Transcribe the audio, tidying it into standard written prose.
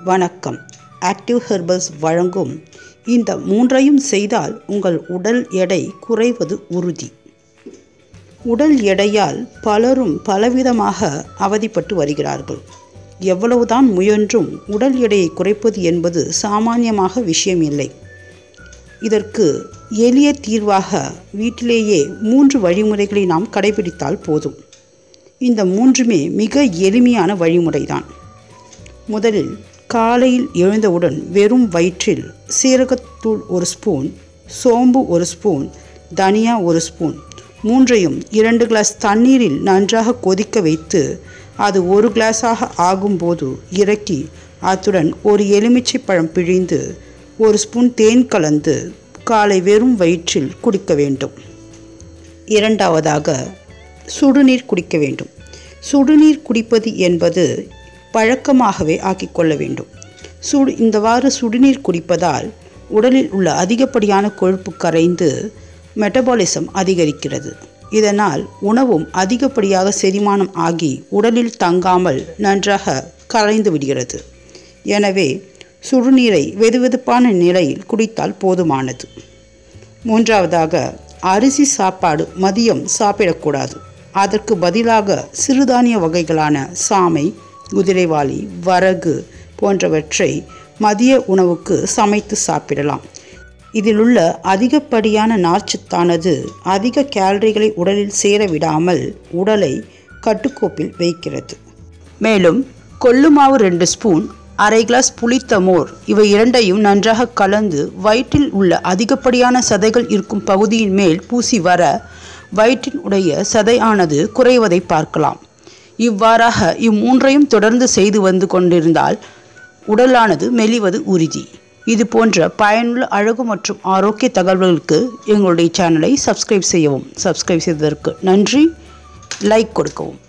வணக்கம். Active herbals வழங்கும் இந்த மூன்றையும் செய்தால் உங்கள் உடல் எடை குறைவது உறுதி. உடல் எடையால் பலரும் பலவிதமாக அவதிப்பட்டு வருகிறார்கள். எவ்வளவுதான் முயன்றும் உடல் எடையை குறைப்பது என்பது சாமானியமாக விஷயம் இல்லை. இதற்கு எளிய தீர்வாக வீட்டிலேயே 3 வழிமுறைகளை நாம் கடைபிடித்தால் போதும். இந்த மூன்றுமே மிக எளிமையான வழிமுறைதான். முதலில் காலையில் எழுந்தவுடன் வெறும் வயிற்றில் சீரகத்தூள் 1 ஸ்பூன், சோம்பு 1 ஸ்பூன், தனியா 1 ஸ்பூன், மூன்றையும் 2 கிளாஸ் தண்ணீரில் நன்றாக கொதிக்க வைத்து அது 1 கிளாஸாக ஆகும்போது இறக்கி அத்துடன் ஒரு எலுமிச்சை பழம் பிழிந்து 1 ஸ்பூன் தேன் கலந்து காலை வெறும் வயிற்றில் குடிக்க வேண்டும். இரண்டாவதாக சுடுநீர் குடிக்க வேண்டும். சுடுநீர் குடிப்பது என்பது பழக்கமாகவே ஆக்கிக்கொள்ள வேண்டும். இந்தவாறு சுடுநீர் குடிப்பதால் உடலில் உள்ள அதிகப்படியான கொழுப்பு கரைந்து மெட்டபாலிசம் அதிகரிக்கிறது. இதனால் உணவும் அதிகப்படியாக செரிமானம் ஆகி உடலில் தங்காமல் நன்றாக கரைந்து விடுகிறது. எனவே சுடுநீரை வெதுவெதுப்பான நிலையில் குடித்தால் போதுமானது. மூன்றாவதாக அரிசி சாப்பாடு மதியம் சாப்பிடக்கூடாது. அதற்கு பதிலாக சிறுதானிய வகைகளான சாமை, குதிரைவாலி, வரகு போன்றவற்றை மதிய உணவுக்கு சமைத்து சாப்பிடலாம். இதிலுள்ள அதிகப்படியான நார்ச்சத்தானது அதிக கேலரிகளை உடலில் சேர விடாமல் உடலை கட்டுக்கோப்பில் வைக்கிறது. மேலும் கொள்ளு மாவு 2 ஸ்பூன், அரை கிளாஸ் புளித்த மோர் இவை இரண்டையும் நன்றாக கலந்து வயிற்றில் உள்ள அதிகப்படியான சதைகள் இருக்கும் பகுதியின் மேல் பூசி வர வயிற்றின் உடைய சதையானது குறைவதை பார்க்கலாம். இவ்வாறாக இம்மூன்றையும் தொடர்ந்து செய்து வந்து கொண்டிருந்தால் உடலானது மெலிவது உறுதி. இது போன்ற பயனுள்ள அழகு மற்றும் ஆரோக்கிய தகவல்களுக்கு எங்களுடைய சேனலை சப்ஸ்கிரைப் செய்யவும். சப்ஸ்கிரைப் செய்ததற்கு நன்றி. லைக் கொடுக்கவும்.